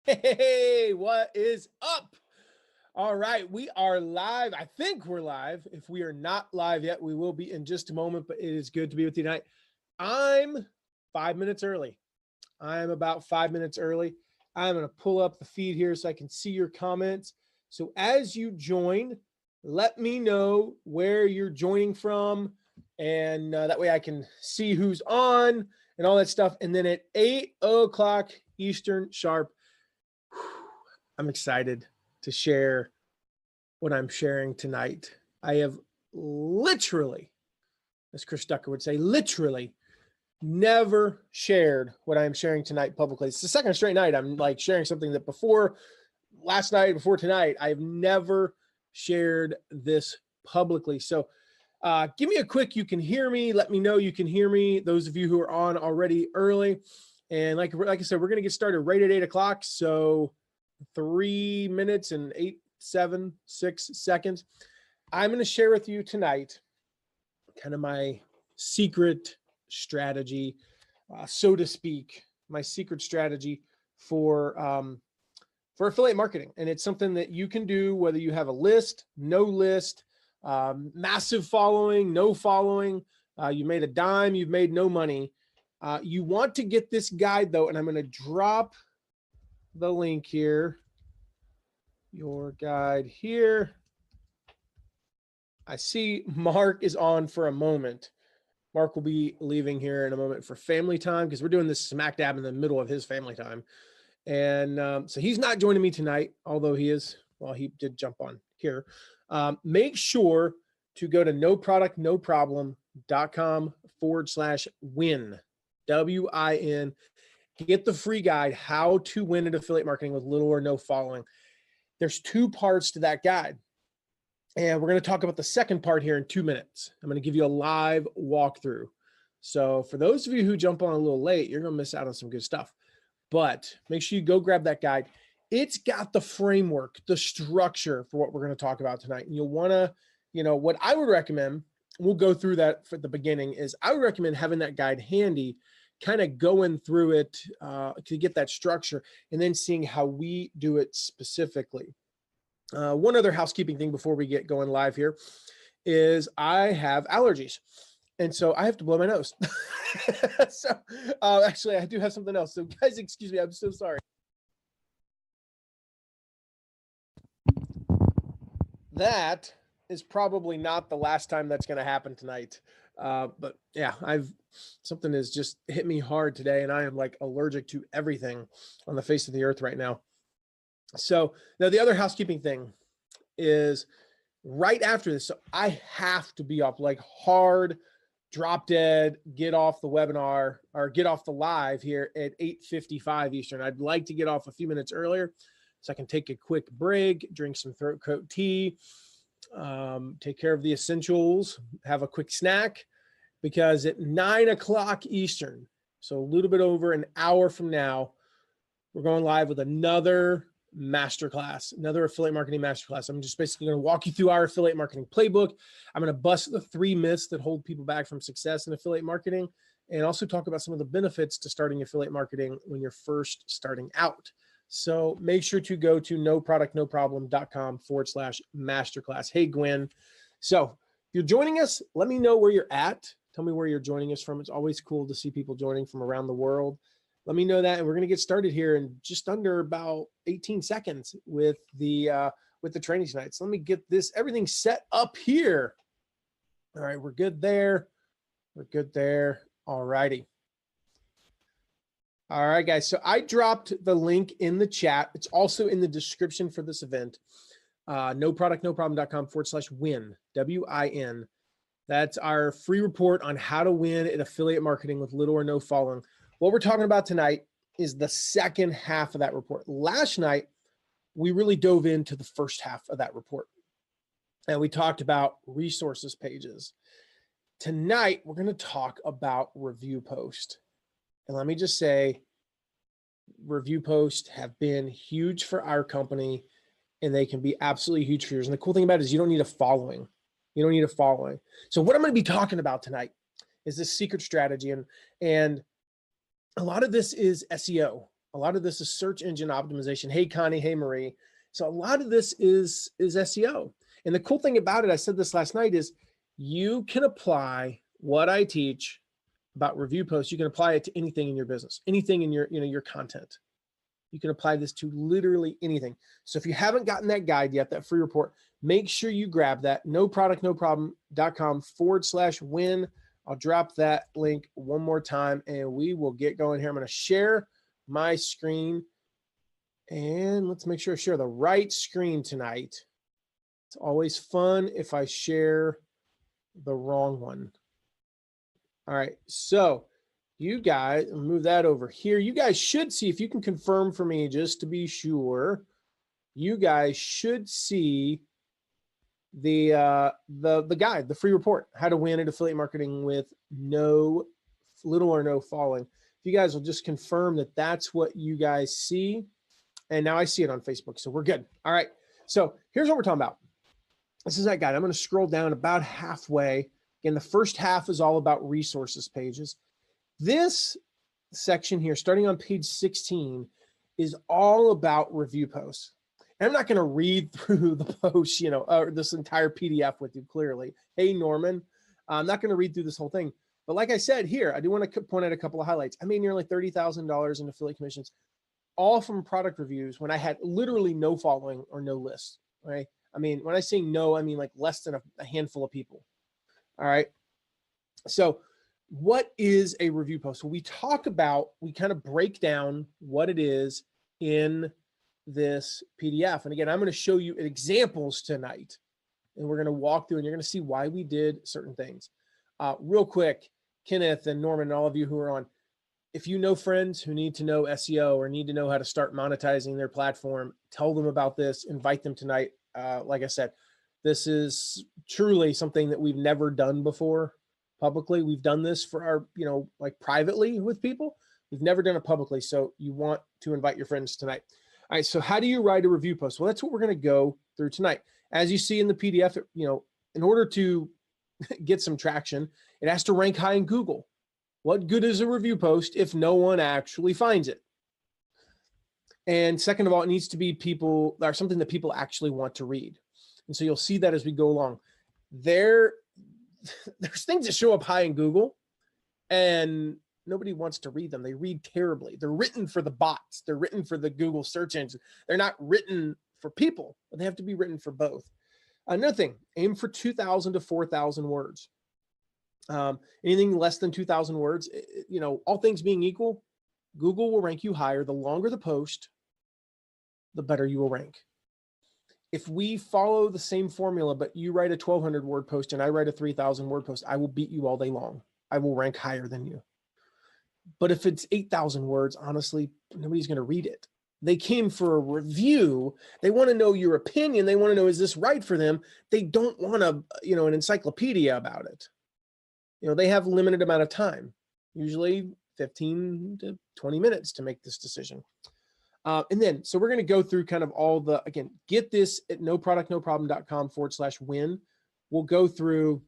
Hey, what is up? All right, we are live. I think we're live. If we are not live yet, we will be in just a moment, but it is good to be with you tonight. I'm 5 minutes early. I'm about 5 minutes early. I'm going to pull up the feed here so I can see your comments. So as you join, let me know where you're joining from, and that way I can see who's on and all that stuff. And then at 8 o'clock Eastern sharp, I'm excited to share what I'm sharing tonight. I have literally, as Chris Ducker would say, literally never shared what I'm sharing tonight publicly. It's the second straight night I'm like sharing something that before last night, before tonight, I've never shared this publicly. So give me a quick, you can hear me. Let me know you can hear me. Those of you who are on already early. And like I said, we're going to get started right at 8 o'clock. So 3 minutes and 6 seconds. I'm going to share with you tonight kind of my secret strategy, so to speak, my secret strategy for affiliate marketing. And it's something that you can do whether you have a list, no list, massive following, no following, you made a dime, you've made no money. You want to get this guide though, and I'm going to drop the link here, your guide here. I see Mark is on for a moment. Mark will be leaving here in a moment for family time because we're doing this smack dab in the middle of his family time. And so he's not joining me tonight, although he is, well, he did jump on here. Make sure to go to noproductnoproblem.com/win, WIN. Get the free guide, How to Win at Affiliate Marketing with Little or No Following. There's two parts to that guide. And we're going to talk about the second part here in 2 minutes. I'm going to give you a live walkthrough. So for those of you who jump on a little late, you're going to miss out on some good stuff. But make sure you go grab that guide. It's got the framework, the structure for what we're going to talk about tonight. And you'll want to, what I would recommend, we'll go through that for the beginning, is I would recommend having that guide handy, kind of going through it to get that structure and then seeing how we do it specifically. One other housekeeping thing before we get going live here is I have allergies. And so I have to blow my nose. So actually, I do have something else. So guys, excuse me. I'm so sorry. That is probably not the last time that's going to happen tonight. But yeah, something has just hit me hard today, and I am like allergic to everything on the face of the earth right now. So now the other housekeeping thing is right after this. So I have to be up like hard, drop dead, get off the webinar or get off the live here at 8:55 Eastern. I'd like to get off a few minutes earlier so I can take a quick break, drink some throat coat tea, take care of the essentials, have a quick snack, because at 9 o'clock Eastern, so a little bit over an hour from now, we're going live with another masterclass, another affiliate marketing masterclass. I'm just basically going to walk you through our affiliate marketing playbook. I'm going to bust the 3 myths that hold people back from success in affiliate marketing, and also talk about some of the benefits to starting affiliate marketing when you're first starting out. So make sure to go to noproductnoproblem.com/masterclass. Hey, Gwen. So if you're joining us, let me know where you're at. Tell me where you're joining us from. It's always cool to see people joining from around the world. Let me know that, and we're going to get started here in just under about 18 seconds with the training tonight. So let me get everything set up here. All right, we're good there. We're good there. All righty. All right, guys. So I dropped the link in the chat. It's also in the description for this event. noproductnoproblem.com/win, WIN. That's our free report on how to win at affiliate marketing with little or no following. What we're talking about tonight is the second half of that report. Last night, we really dove into the first half of that report, and we talked about resources pages. Tonight, we're going to talk about review post. And let me just say, review posts have been huge for our company, and they can be absolutely huge for yours. And the cool thing about it is you don't need a following. You don't need a following. So what I'm going to be talking about tonight is this secret strategy. And a lot of this is SEO. A lot of this is search engine optimization. Hey, Connie. Hey, Marie. So a lot of this is SEO. And the cool thing about it, I said this last night, is you can apply what I teach about review posts. You can apply it to anything in your business, anything in your content. You can apply this to literally anything. So if you haven't gotten that guide yet, that free report, make sure you grab that. noproductnoproblem.com/win. I'll drop that link one more time and we will get going here. I'm going to share my screen and let's make sure I share the right screen tonight. It's always fun if I share the wrong one. All right, so you guys, move that over here. You guys should see, if you can confirm for me just to be sure, you guys should see the guide, the free report, how to win at affiliate marketing with little or no following. If you guys will just confirm that that's what you guys see. And now I see it on Facebook, so we're good. All right, so here's what we're talking about. This is that guide. I'm going to scroll down about halfway. Again, the first half is all about resources pages. This section here, starting on page 16, is all about review posts. And I'm not going to read through the post, or this entire PDF with you clearly. Hey, Norman, I'm not going to read through this whole thing. But like I said here, I do want to point out a couple of highlights. I made nearly $30,000 in affiliate commissions, all from product reviews when I had literally no following or no list, right? I mean, when I say no, I mean like less than a handful of people. All right. So what is a review post? Well, we kind of break down what it is in this PDF. And again, I'm going to show you examples tonight and we're going to walk through and you're going to see why we did certain things. Real quick, Kenneth and Norman and all of you who are on, if you know friends who need to know SEO or need to know how to start monetizing their platform, tell them about this, invite them tonight. Like I said, this is truly something that we've never done before publicly. We've done this for our, like privately with people. We've never done it publicly. So you want to invite your friends tonight. All right. So how do you write a review post? Well, that's what we're going to go through tonight. As you see in the PDF, in order to get some traction, it has to rank high in Google. What good is a review post if no one actually finds it? And second of all, it needs to be something that people actually want to read. And so you'll see that as we go along. There's things that show up high in Google and nobody wants to read them. They read terribly. They're written for the bots. They're written for the Google search engine. They're not written for people, but they have to be written for both. Another thing, aim for 2,000 to 4,000 words. Anything less than 2,000 words, all things being equal, Google will rank you higher. The longer the post, the better you will rank. If we follow the same formula, but you write a 1,200 word post and I write a 3,000 word post, I will beat you all day long. I will rank higher than you. But if it's 8,000 words, honestly, nobody's going to read it. They came for a review. They want to know your opinion. They want to know, is this right for them? They don't want an encyclopedia about it. They have a limited amount of time, usually 15 to 20 minutes to make this decision. So we're going to go through kind of again, get this at noproductnoproblem.com/win. We'll go through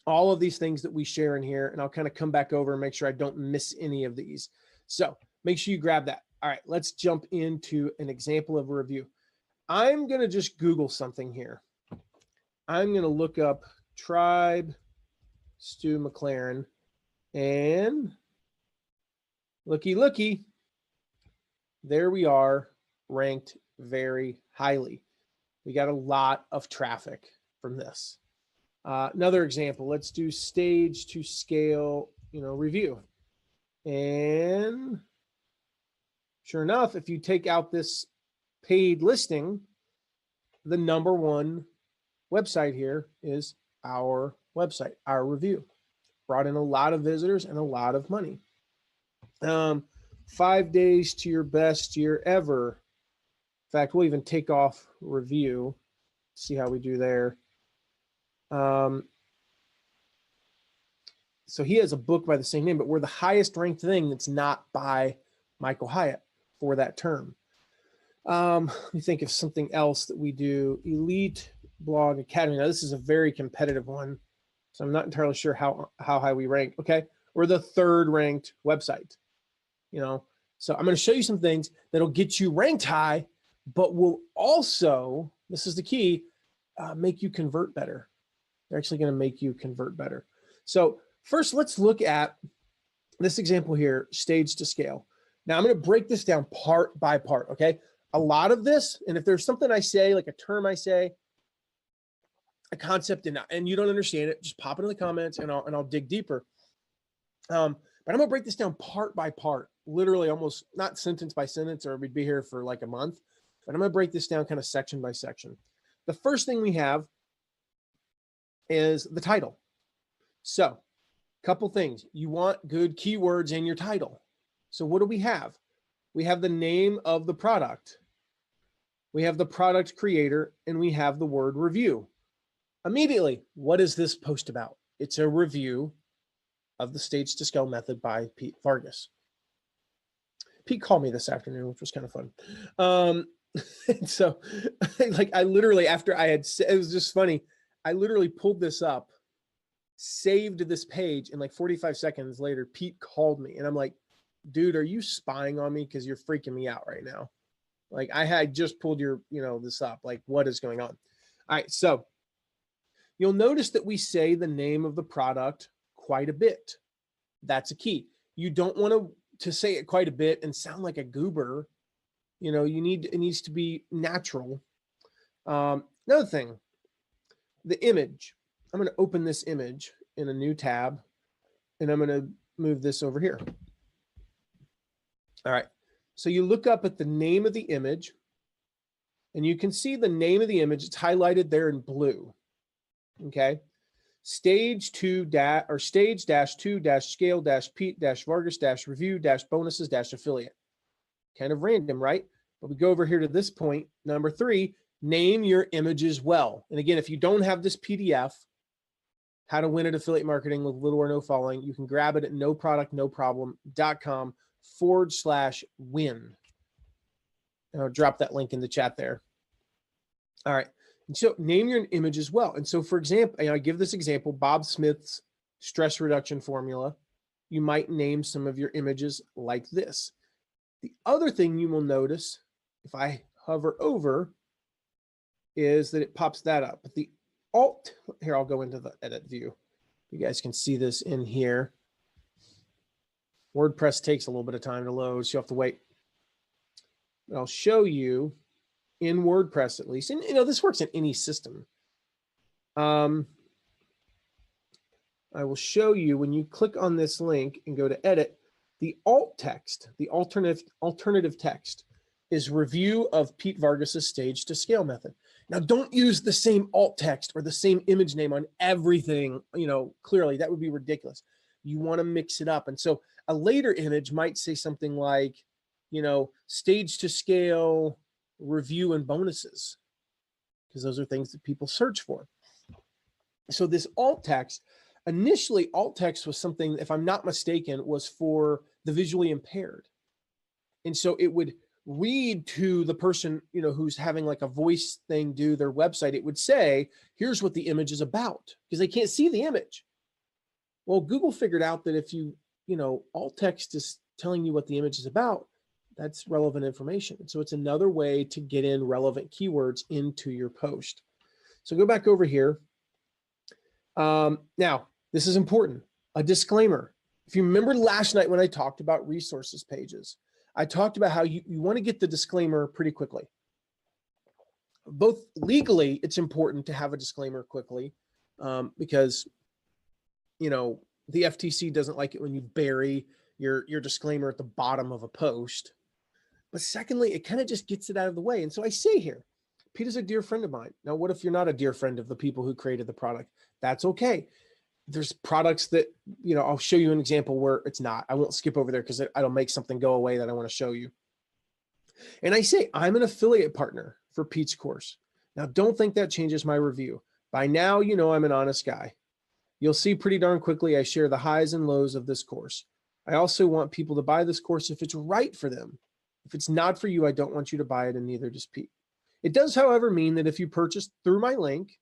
all of these things that we share in here, and I'll kind of come back over and make sure I don't miss any of these. So make sure you grab that. All right, let's jump into an example of a review. I'm going to just Google something here. I'm going to look up Tribe Stu McLaren and looky. There we are, ranked very highly. We got a lot of traffic from this. Another example, let's do stage to scale, review. And sure enough, if you take out this paid listing, the number one website here is our website, our review. Brought in a lot of visitors and a lot of money. 5 days to your best year ever. In fact, we'll even take off review. See how we do there. So he has a book by the same name, but we're the highest ranked thing that's not by Michael Hyatt for that term. Let me think of something else that we do. Elite Blog Academy. Now, this is a very competitive one, so I'm not entirely sure how high we rank. Okay, we're the third ranked website. So I'm going to show you some things that'll get you ranked high, but will also, this is the key, make you convert better. They're actually going to make you convert better. So first, let's look at this example here, stage to scale. Now I'm going to break this down part by part, okay? A lot of this, and if there's something I say, like a term I say, a concept, and you don't understand it, just pop it in the comments and I'll dig deeper. But I'm going to break this down part by part, literally almost not sentence by sentence, or we'd be here for like a month. But I'm going to break this down kind of section by section. The first thing we have is the title. So, couple things. You want good keywords in your title. So what do we have? We have the name of the product. We have the product creator, and we have the word review. Immediately, what is this post about? It's a review of the Stage to Scale method by Pete Vargas. Pete called me this afternoon, which was kind of fun. And so like I literally, after I had, it was just funny. I literally pulled this up, saved this page, and like 45 seconds later, Pete called me and I'm like, dude, are you spying on me? Because you're freaking me out right now. Like I had just pulled your, this up, like what is going on? All right. So you'll notice that we say the name of the product quite a bit. That's a key. You don't want to say it quite a bit and sound like a goober. It needs to be natural. Another thing, the image. I'm going to open this image in a new tab and I'm going to move this over here. All right. So you look up at the name of the image and you can see the name of the image. It's highlighted there in blue. Okay. Stage 2 or stage -2 scale Pete Vargas review bonuses affiliate. Kind of random, right? But we go over here to this point, number 3, name your images well. And again, if you don't have this PDF, how to win at affiliate marketing with little or no following, you can grab it at noproductnoproblem.com/win. And I'll drop that link in the chat there. All right. And so name your image as well. And so for example, I give this example, Bob Smith's stress reduction formula. You might name some of your images like this. The other thing you will notice, if I hover over, is that it pops that up. But the alt, here, I'll go into the edit view. You guys can see this in here. WordPress takes a little bit of time to load, so you have to wait. But I'll show you in WordPress at least, and this works in any system. I will show you when you click on this link and go to edit, the alt text, the alternative text is review of Pete Vargas's Stage to Scale method. Now, don't use the same alt text or the same image name on everything, clearly that would be ridiculous. You want to mix it up. And so a later image might say something like, Stage to Scale review and bonuses, because those are things that people search for. So this alt text, initially alt text was something, if I'm not mistaken, was for the visually impaired. And so it would read to the person, who's having like a voice thing do their website. It would say, here's what the image is about, because they can't see the image. Well, Google figured out that if alt text is telling you what the image is about, that's relevant information. And so it's another way to get in relevant keywords into your post. So go back over here. Now, this is important. A disclaimer. If you remember last night when I talked about resources pages, I talked about how you want to get the disclaimer pretty quickly. Both legally, it's important to have a disclaimer quickly because, the FTC doesn't like it when you bury your disclaimer at the bottom of a post. But secondly, it kind of just gets it out of the way. And so I say here, Pete is a dear friend of mine. Now, what if you're not a dear friend of the people who created the product? That's okay. There's products that, I'll show you an example where it's not. I won't skip over there because it'll make something go away that I want to show you. And I say, I'm an affiliate partner for Pete's course. Now, don't think that changes my review. By now, I'm an honest guy. You'll see pretty darn quickly I share the highs and lows of this course. I also want people to buy this course if it's right for them. If it's not for you, I don't want you to buy it, and neither does Pete. It does, however, mean that if you purchase through my link,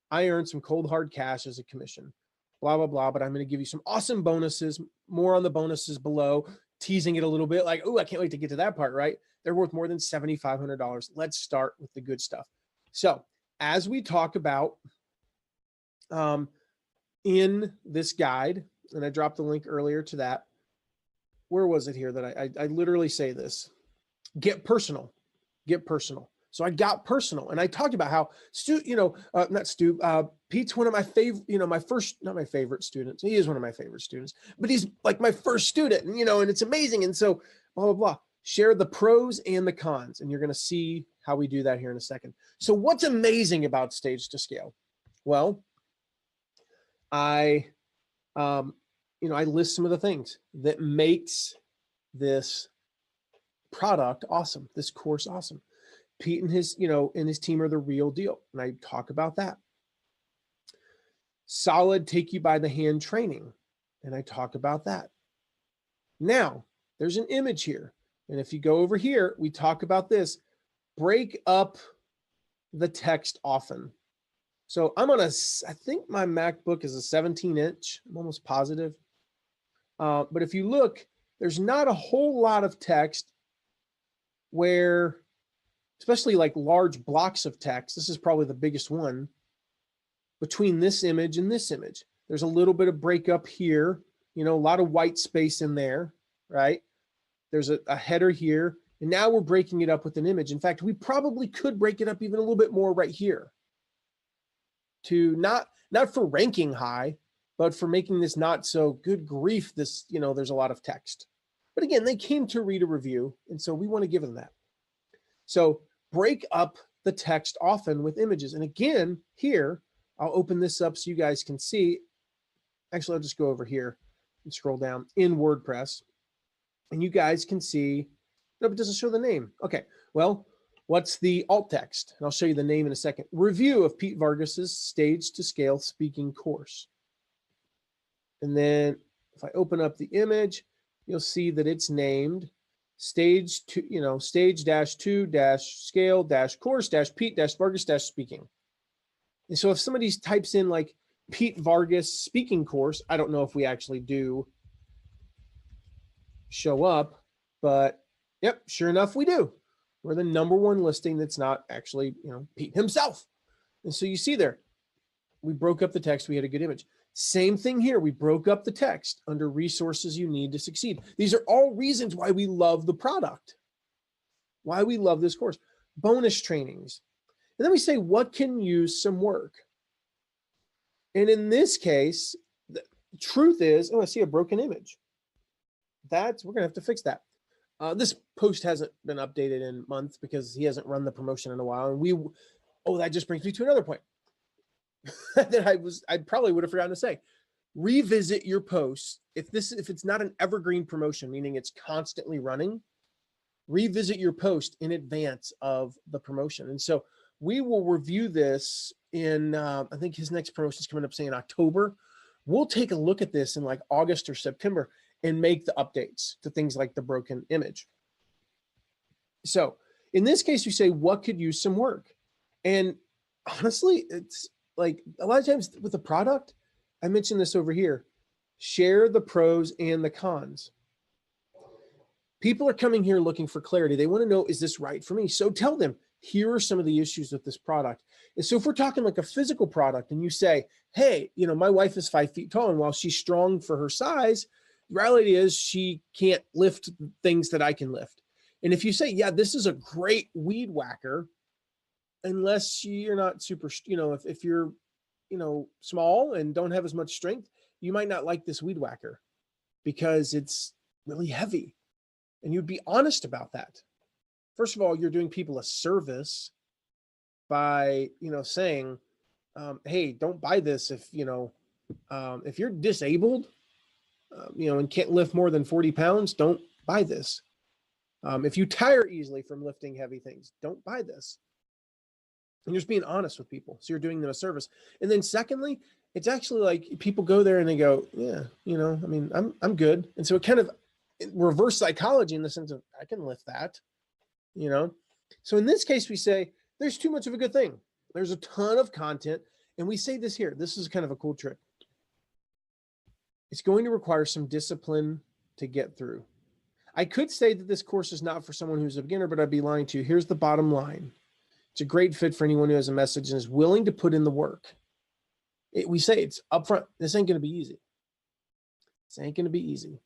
I earn some cold hard cash as a commission. Blah, blah, blah, but I'm going to give you some awesome bonuses, more on the bonuses below. teasing it a little bit like, oh, I can't wait to get to that part, right? They're worth more than $7,500. Let's start with the good stuff. So as we talk about in this guide, and I dropped the link earlier to that, where was it here that I literally say this? Get personal, get personal. So I got personal, and I talked about how Pete's one of my favorite, not my favorite students. He is one of my favorite students, but he's like my first student, and it's amazing. And so blah, blah, blah. Share the pros and the cons, and you're going to see how we do that here in a second. So what's amazing about Stage to Scale? Well, I list some of the things that makes this product awesome, this course awesome. Pete and his team are the real deal. And I talk about that. Solid take you by the hand training. And I talk about that. Now, there's an image here. And if you go over here, we talk about this. Break up the text often. So I'm on I think my MacBook is a 17-inch. I'm almost positive. But if you look, there's not a whole lot of text where, especially like large blocks of text, this is probably the biggest one, between this image and this image. There's a little bit of breakup here, a lot of white space in there, right? There's a header here, and now we're breaking it up with an image. In fact, we probably could break it up even a little bit more right here to not for ranking high, but for making this not so good grief. This, there's a lot of text. But again, they came to read a review, and so we want to give them that. So break up the text often with images. And again, here, I'll open this up so you guys can see. Actually, I'll just go over here and scroll down in WordPress. And you guys can see, no, it doesn't show the name. Okay, well, what's the alt text? And I'll show you the name in a second. Review of Pete Vargas's Stage to Scale speaking course. And then if I open up the image, you'll see that it's named stage 2, stage-2-scale-course-Pete-Vargas-speaking. And so if somebody types in like Pete Vargas speaking course, I don't know if we actually do show up, but yep, sure enough, we do. We're the #1 listing that's not actually, Pete himself. And so you see there, we broke up the text. We had a good image. Same thing here. We broke up the text under resources you need to succeed. These are all reasons why we love the product, why we love this course. Bonus trainings. And then we say, what can use some work? And in this case, the truth is, I see a broken image. We're going to have to fix that. This post hasn't been updated in months because he hasn't run the promotion in a while. And that just brings me to another point that I probably would have forgotten to say. Revisit your posts. If it's not an evergreen promotion, meaning it's constantly running, revisit your post in advance of the promotion. And so we will review this in, I think his next promotion is coming up, say in October. We'll take a look at this in like August or September and make the updates to things like the broken image. So in this case, you say, what could use some work? And honestly, it's like a lot of times with the product, I mentioned this over here, share the pros and the cons. People are coming here looking for clarity. They want to know, is this right for me? So tell them, here are some of the issues with this product. And so if we're talking like a physical product and you say, hey, my wife is 5 feet tall, and while she's strong for her size, the reality is she can't lift things that I can lift. And if you say, yeah, this is a great weed whacker, unless you're not super, if you're, small and don't have as much strength, you might not like this weed whacker because it's really heavy. And you'd be honest about that. First of all, you're doing people a service by, saying, hey, don't buy this if you're disabled, and can't lift more than 40 pounds, don't buy this. If you tire easily from lifting heavy things, don't buy this. And you're just being honest with people. So you're doing them a service. And then secondly, it's actually like people go there and they go, yeah, I'm good. And so it kind of reverse psychology in the sense of, I can lift that, So in this case, we say there's too much of a good thing. There's a ton of content. And we say this here. This is kind of a cool trick. It's going to require some discipline to get through. I could say that this course is not for someone who's a beginner, but I'd be lying to you. Here's the bottom line. It's a great fit for anyone who has a message and is willing to put in the work. We say it's upfront. This ain't going to be easy. This ain't going to be easy.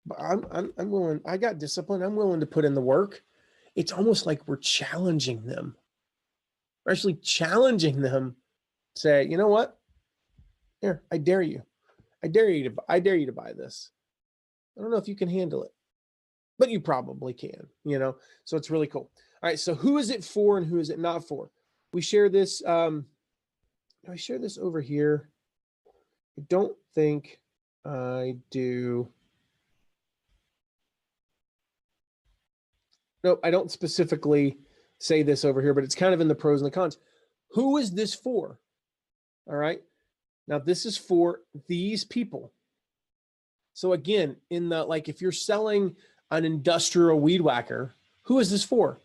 But I'm willing. I got discipline. I'm willing to put in the work. It's almost like we're challenging them. We're actually challenging them. Say, you know what? Here, I dare you. I dare you to buy this. I don't know if you can handle it, but you probably can, so it's really cool. All right. So who is it for and who is it not for? We share this. I share this over here. I don't think I do. No, I don't specifically say this over here, but it's kind of in the pros and the cons. Who is this for? All right. Now this is for these people. So again, if you're selling an industrial weed whacker, who is this for?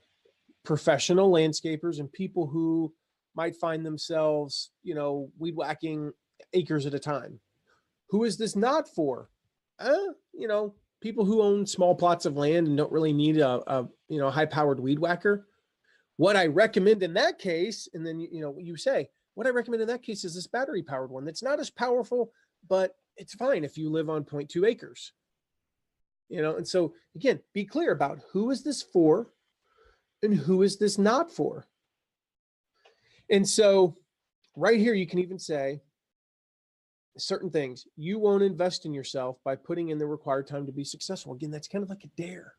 Professional landscapers and people who might find themselves, weed whacking acres at a time. Who is this not for? People who own small plots of land and don't really need a high-powered weed whacker. What I recommend in that case, and then you say, what I recommend in that case is this battery-powered one that's not as powerful, but it's fine if you live on 0.2 acres. And so again, be clear about who is this for and who is this not for. And so right here, you can even say certain things. You won't invest in yourself by putting in the required time to be successful. Again, that's kind of like a dare.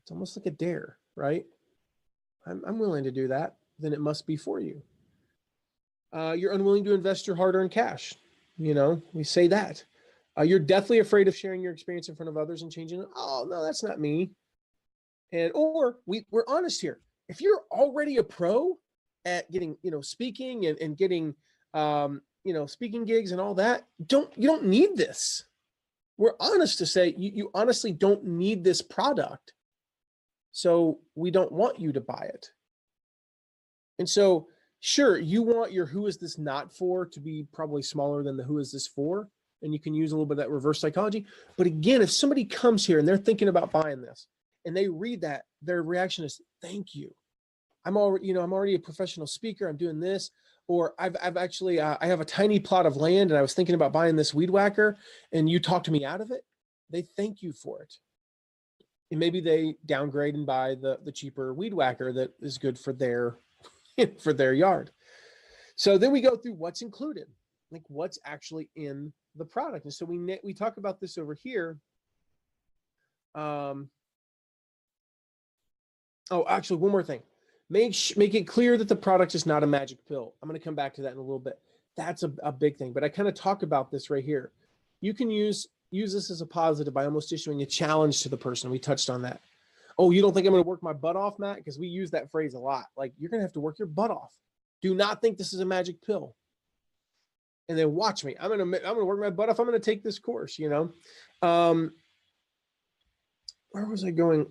It's almost like a dare, right? I'm willing to do that. Then it must be for you. You're unwilling to invest your hard-earned cash. We say that. You're deathly afraid of sharing your experience in front of others and changing it. Oh, no, that's not me. Or we're honest here. If you're already a pro at getting, speaking and getting, speaking gigs and all that, you don't need this. We're honest to say you honestly don't need this product. So we don't want you to buy it. And so, sure, you want your who is this not for to be probably smaller than the who is this for. And you can use a little bit of that reverse psychology. But again, if somebody comes here and they're thinking about buying this and they read that, their reaction is, thank you. I'm already a professional speaker. I'm doing this. Or I've actually, I have a tiny plot of land and I was thinking about buying this weed whacker and you talked me out of it. They thank you for it. And maybe they downgrade and buy the cheaper weed whacker that is good for their yard. So then we go through what's included, like what's actually in the product. And so we talk about this over here. Actually, one more thing. Make it clear that the product is not a magic pill. I'm going to come back to that in a little bit. That's a big thing, but I kind of talk about this right here. You can use this as a positive by almost issuing a challenge to the person. We touched on that. Oh, you don't think I'm going to work my butt off, Matt? Because we use that phrase a lot. Like, you're going to have to work your butt off. Do not think this is a magic pill. And then watch me. I'm going to work my butt off. I'm going to take this course, Where was I going?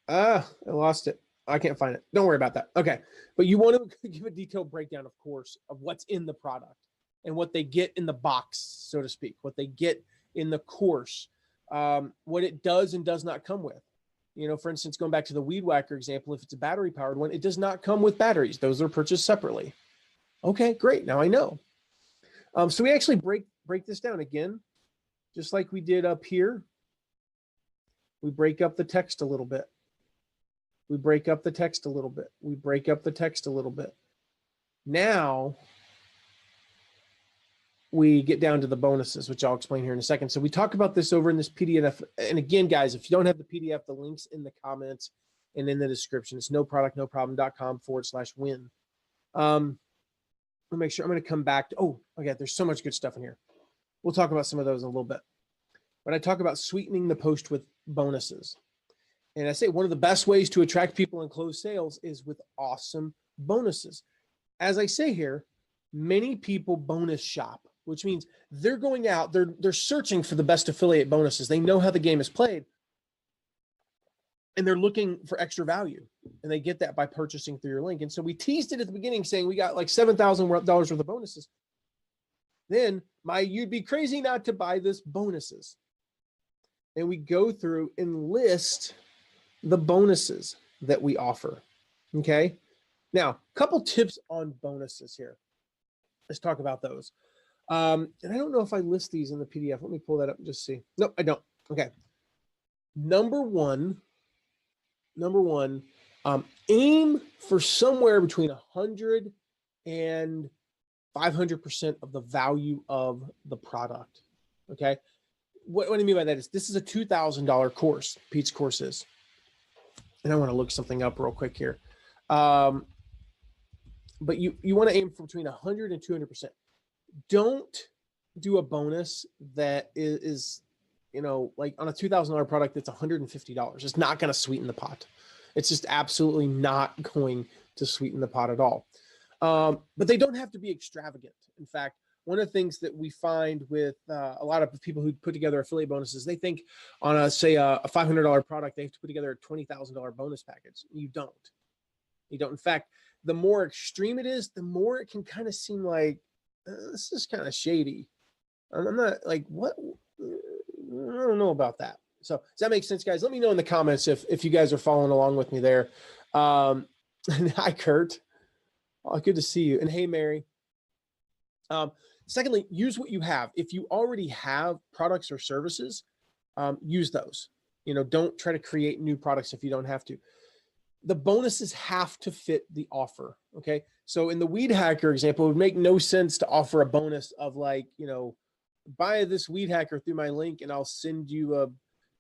I lost it. I can't find it. Don't worry about that. Okay. But you want to give a detailed breakdown, of course, of what's in the product and what they get in the box, so to speak, what they get in the course, what it does and does not come with. For instance, going back to the weed whacker example, if it's a battery powered one, it does not come with batteries. Those are purchased separately. Okay, great. Now I know. So we actually break this down again, just like we did up here. We break up the text a little bit. We break up the text a little bit. We break up the text a little bit. Now we get down to the bonuses, which I'll explain here in a second. So we talk about this over in this PDF. And again, guys, if you don't have the PDF, the link's in the comments and in the description. It's noproductnoproblem.com/win. Let me make sure I'm going to come back to, there's so much good stuff in here. We'll talk about some of those in a little bit. But I talk about sweetening the post with bonuses. And I say one of the best ways to attract people and close sales is with awesome bonuses. As I say here, many people bonus shop, which means they're going out, they're searching for the best affiliate bonuses. They know how the game is played and they're looking for extra value, and they get that by purchasing through your link. And so we teased it at the beginning saying we got like $7,000 worth of bonuses. Then you'd be crazy not to buy this bonuses. and we go through and list the bonuses that we offer. Okay. Now, a couple tips on bonuses here. Let's talk about those. And I don't know if I list these in the PDF. Let me pull that up and just see. Nope, I don't. Okay. Number one, aim for somewhere between 100 and 500% of the value of the product. Okay. What I mean by that is this is a $2,000 course, Pete's course is. And I want to look something up real quick here. But you want to aim for between 100 and 200%. Don't do a bonus that is like on a $2,000 product that's $150. It's not going to sweeten the pot. It's just absolutely not going to sweeten the pot at all. But they don't have to be extravagant. In fact, one of the things that we find with a lot of people who put together affiliate bonuses, they think on a $500 product, they have to put together a $20,000 bonus package. You don't. In fact, the more extreme it is, the more it can kind of seem like this is kind of shady. I'm not like, what? I don't know about that. So does that make sense, guys? Let me know in the comments if you guys are following along with me there. Hi, Kurt. Oh, good to see you. And hey, Mary. Secondly, use what you have. If you already have products or services, use those. Don't try to create new products if you don't have to. The bonuses have to fit the offer. Okay. So in the Weed Hacker example, it would make no sense to offer a bonus of like, buy this Weed Hacker through my link and I'll send you a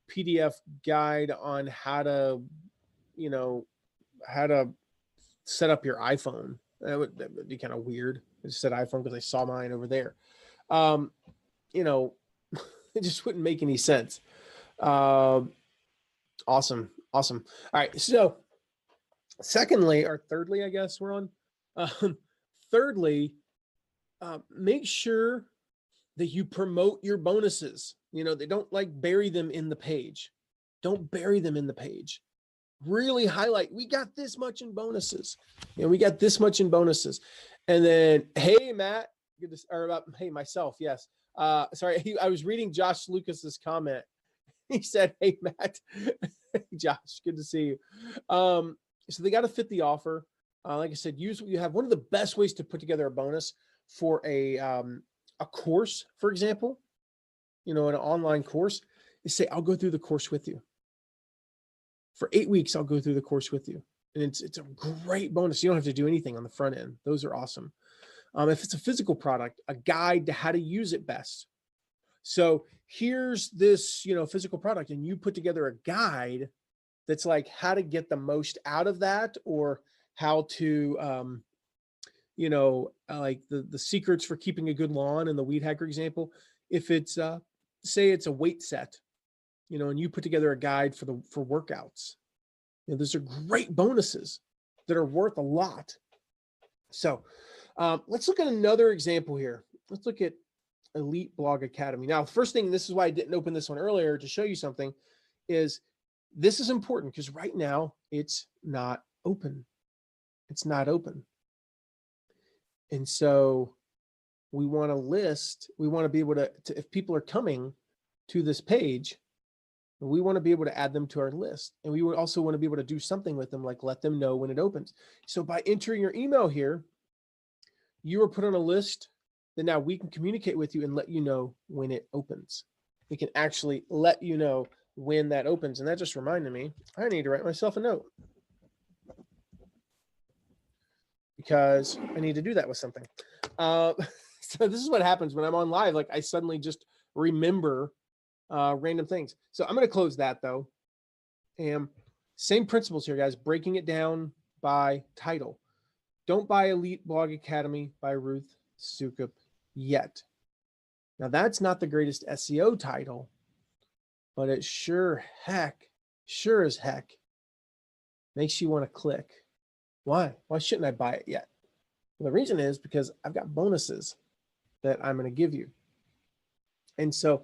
PDF guide on how to set up your iPhone. That would be kind of weird. I just said iPhone because I saw mine over there. It just wouldn't make any sense. Awesome. All right. So secondly, or thirdly, I guess we're on. Thirdly, make sure that you promote your bonuses. They don't like bury them in the page. Don't bury them in the page. Really highlight, we got this much in bonuses. We got this much in bonuses. And then, hey, Matt, hey, myself. Yes. Sorry. I was reading Josh Lucas's comment. He said, hey, Matt, Josh, good to see you. So they got to fit the offer. Like I said, use what you have. One of the best ways to put together a bonus for a course, for example, an online course, is say, I'll go through the course with you. For 8 weeks, I'll go through the course with you. And it's a great bonus. You don't have to do anything on the front end. Those are awesome. If it's a physical product, a guide to how to use it best. So here's this, physical product, and you put together a guide that's like how to get the most out of that, or how to, like the secrets for keeping a good lawn in the Weed Hacker example. If it's, say it's a weight set, and you put together a guide for workouts, those are great bonuses that are worth a lot. So let's look at another example here. Let's look at Elite Blog Academy. Now, first thing, this is why I didn't open this one earlier to show you something, is this is important because right now it's not open. It's not open. And so we want to list, we want to be able to, if people are coming to this page, we want to be able to add them to our list. And we would also want to be able to do something with them, like let them know when it opens. So by entering your email here, you are put on a list that now we can communicate with you and let you know when it opens. We can actually let you know when that opens. And that just reminded me, I need to write myself a note, because I need to do that with something. So this is what happens when I'm on live. Like I suddenly just remember random things. So I'm going to close that though. And same principles here, guys, breaking it down by title. Don't buy Elite Blog Academy by Ruth Soukup yet. Now that's not the greatest SEO title, but it sure as heck makes you want to click. Why? Why shouldn't I buy it yet? Well, the reason is because I've got bonuses that I'm going to give you. And so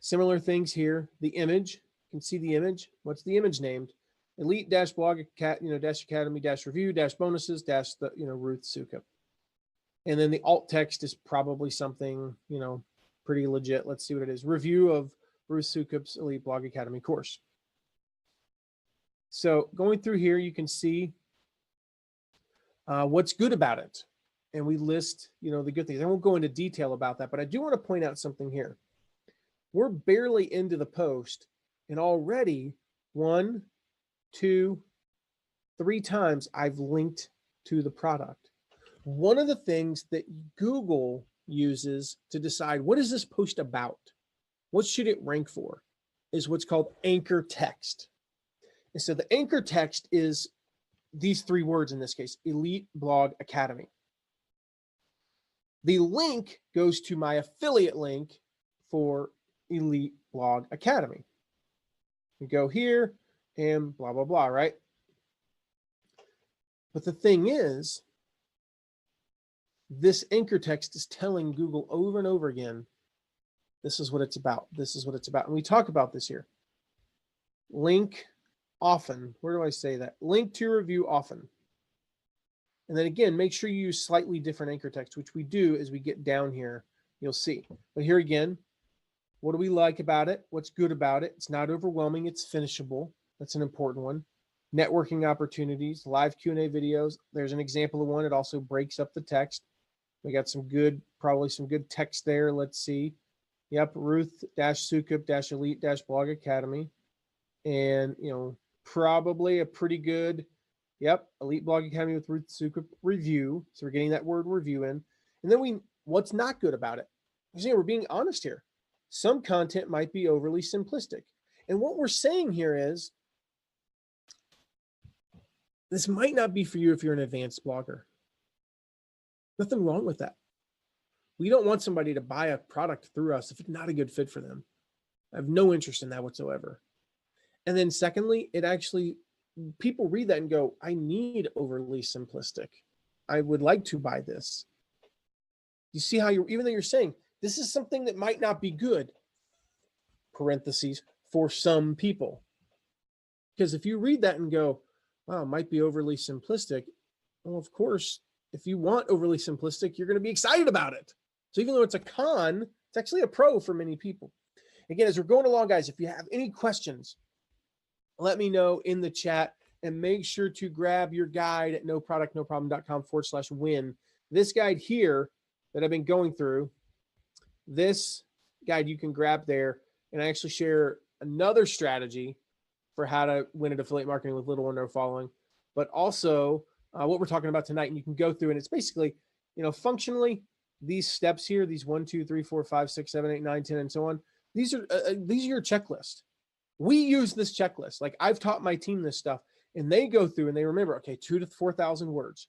similar things here. The image, you can see the image. What's the image named? Elite Blog Academy review bonuses Ruth Soukup. And then the alt text is probably something, pretty legit. Let's see what it is. Review of Ruth Soukup's Elite Blog Academy course. So going through here, you can see what's good about it. And we list, the good things. I won't go into detail about that, but I do want to point out something here. We're barely into the post, and already 1, 2, 3 times I've linked to the product. One of the things that Google uses to decide what is this post about, what should it rank for, is what's called anchor text. And so the anchor text is these 3 words in this case: Elite Blog Academy. The link goes to my affiliate link for Elite Blog Academy. You go here and blah, blah, blah, right? But the thing is, this anchor text is telling Google over and over again, this is what it's about. This is what it's about. And we talk about this here. Link often. Where do I say that? Link to your review often. And then again, make sure you use slightly different anchor text, which we do as we get down here. You'll see. But here again, what do we like about it? What's good about it? It's not overwhelming. It's finishable. That's an important one. Networking opportunities, live Q&A videos. There's an example of one. It also breaks up the text. We got some good, probably some good text there. Let's see. Yep, Ruth-Soukup-Elite-Blog Academy. And, probably a pretty good, Elite Blog Academy with Ruth Soukup review. So we're getting that word review in. And then what's not good about it? We're being honest here. Some content might be overly simplistic. And what we're saying here is, this might not be for you if you're an advanced blogger. Nothing wrong with that. We don't want somebody to buy a product through us if it's not a good fit for them. I have no interest in that whatsoever. And then secondly, people read that and go, I need overly simplistic. I would like to buy this. You see how even though you're saying this is something that might not be good, parentheses, for some people. Because if you read that and go, wow, it might be overly simplistic. Well, of course, if you want overly simplistic, you're going to be excited about it. So even though it's a con, it's actually a pro for many people. Again, as we're going along, guys, if you have any questions, let me know in the chat, and make sure to grab your guide at noproductnoproblem.com/win. This guide here that I've been going through, this guide you can grab there, and I actually share another strategy for how to win at affiliate marketing with little or no following, but also what we're talking about tonight. And you can go through, and it's basically, functionally these steps here, these 1, 2, 3, 4, 5, 6, 7, 8, 9, 10, and so on. These are your checklist. We use this checklist. Like, I've taught my team this stuff, and they go through and they remember, okay, 2,000 to 4,000 words,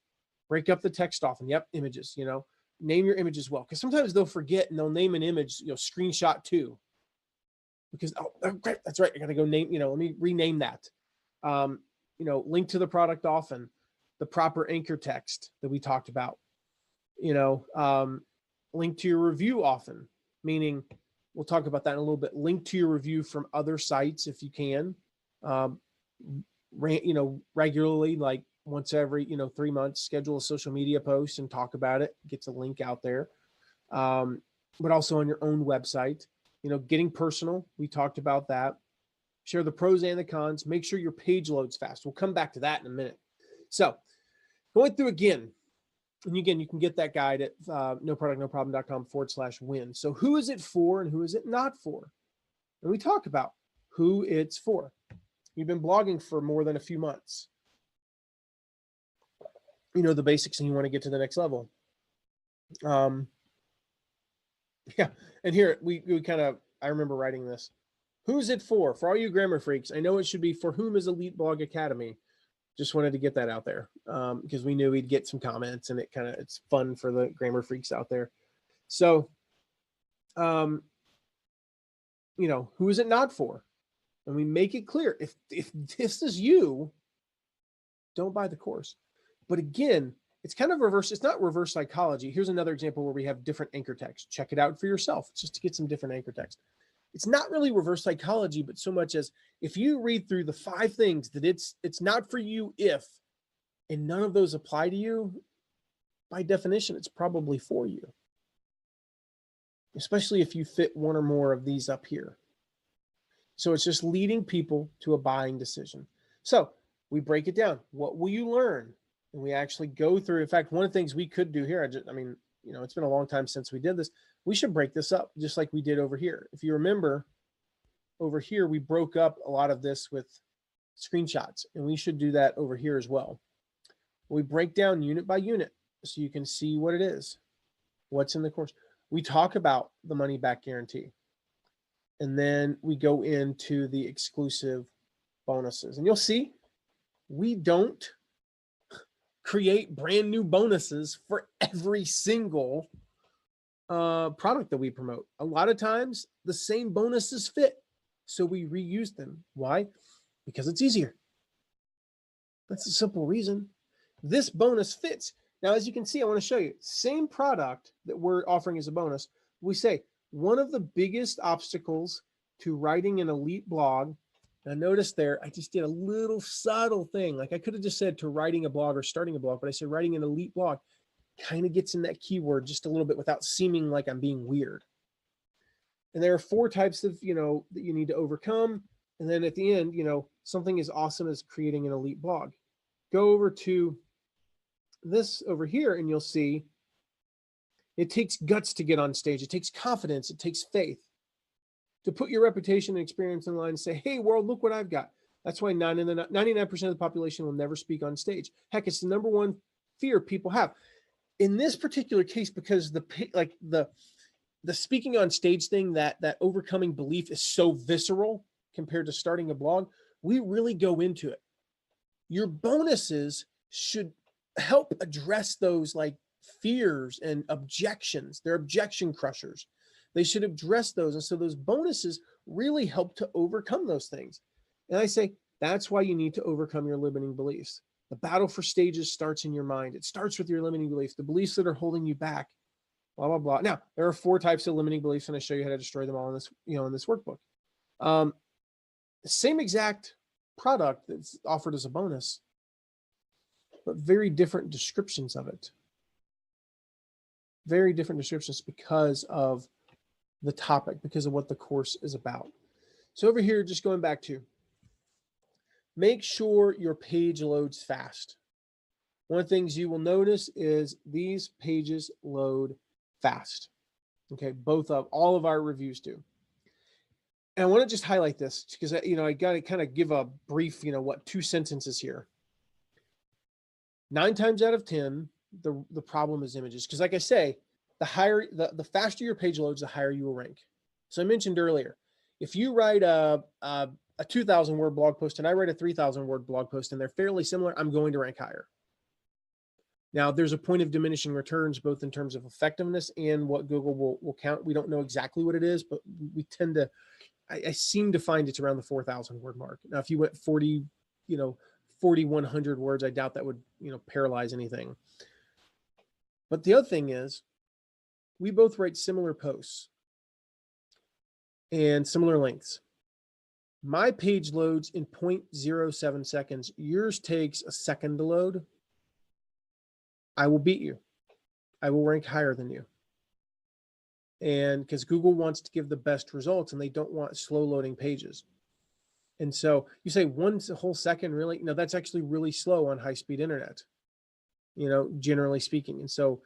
break up the text often. Yep. Images, name your images well. Cause sometimes they'll forget and they'll name an image, screenshot 2, because, oh, great. That's right. I got to go name, let me rename that. Link to the product often, the proper anchor text that we talked about, link to your review often, meaning we'll talk about that in a little bit. Link to your review from other sites if you can, regularly, like once every, 3 months, schedule a social media post and talk about it, gets a link out there. But also on your own website, getting personal. We talked about that. Share the pros and the cons. Make sure your page loads fast. We'll come back to that in a minute. So going through again, and again, you can get that guide at noproductnoproblem.com/win. So who is it for and who is it not for? And we talk about who it's for. You've been blogging for more than a few months. You know the basics and you want to get to the next level. And here we kind of, I remember writing this. Who's it for? For all you grammar freaks, I know it should be for whom is Elite Blog Academy. Just wanted to get that out there because we knew we'd get some comments, and it's fun for the grammar freaks out there. So, who is it not for? And we make it clear, if this is you, don't buy the course. But again, it's kind of reverse. It's not reverse psychology. Here's another example where we have different anchor text. Check it out for yourself. It's just to get some different anchor text. It's not really reverse psychology, but so much as if you read through the 5 things that it's not for you if, and none of those apply to you, by definition, it's probably for you. Especially if you fit one or more of these up here. So it's just leading people to a buying decision. So we break it down. What will you learn? And we actually go through. In fact, one of the things we could do here, I mean, it's been a long time since we did this. We should break this up just like we did over here. If you remember, over here, we broke up a lot of this with screenshots, and we should do that over here as well. We break down unit by unit so you can see what it is, what's in the course. We talk about the money back guarantee, and then we go into the exclusive bonuses. And you'll see we don't create brand new bonuses for every single product that we promote. A lot of times the same bonuses fit, so we reuse them. Why? Because it's easier. That's a simple reason. This bonus fits. Now, as you can see, I want to show you, same product that we're offering as a bonus. We say one of the biggest obstacles to writing an elite blog. Now notice there, I just did a little subtle thing. Like I could have just said to writing a blog or starting a blog, but I said writing an elite blog kind of gets in that keyword just a little bit without seeming like I'm being weird. And there are 4 types of, that you need to overcome. And then at the end, something as awesome as creating an elite blog. Go over to this over here and you'll see it takes guts to get on stage. It takes confidence. It takes faith to put your reputation and experience in line and say, hey, world, look what I've got. That's why 99% of the population will never speak on stage. Heck, it's the number one fear people have. In this particular case, because the speaking on stage thing, that overcoming belief is so visceral compared to starting a blog, we really go into it. Your bonuses should help address those like fears and objections. They're objection crushers. They should address those. And so those bonuses really help to overcome those things. And I say, that's why you need to overcome your limiting beliefs. The battle for stages starts in your mind. It starts with your limiting beliefs, the beliefs that are holding you back, blah, blah, blah. Now, there are 4 types of limiting beliefs, and I show you how to destroy them all in this, in this workbook. The same exact product that's offered as a bonus, but very different descriptions of it. Very different descriptions because of the topic, because of what the course is about. So over here, just going back to, make sure your page loads fast. One of the things you will notice is these pages load fast. Okay, all of our reviews do. And I want to just highlight this because I got to kind of give a brief, 2 sentences here. 9 times out of 10, the problem is images. Because like I say, the faster your page loads, the higher you will rank. So I mentioned earlier, if you write a 2,000 word blog post and I write a 3,000 word blog post and they're fairly similar, I'm going to rank higher. Now, there's a point of diminishing returns, both in terms of effectiveness and what Google will count. We don't know exactly what it is, but we tend to, I seem to find it's around the 4,000 word mark. Now, if you went 4,100 words, I doubt that would, paralyze anything. But the other thing is, we both write similar posts and similar lengths. My page loads in 0.07 seconds. Yours takes a second to load. I will beat you. I will rank higher than you. And because Google wants to give the best results and they don't want slow loading pages. And so you say 1 whole second, really? No, that's actually really slow on high speed internet, generally speaking. And so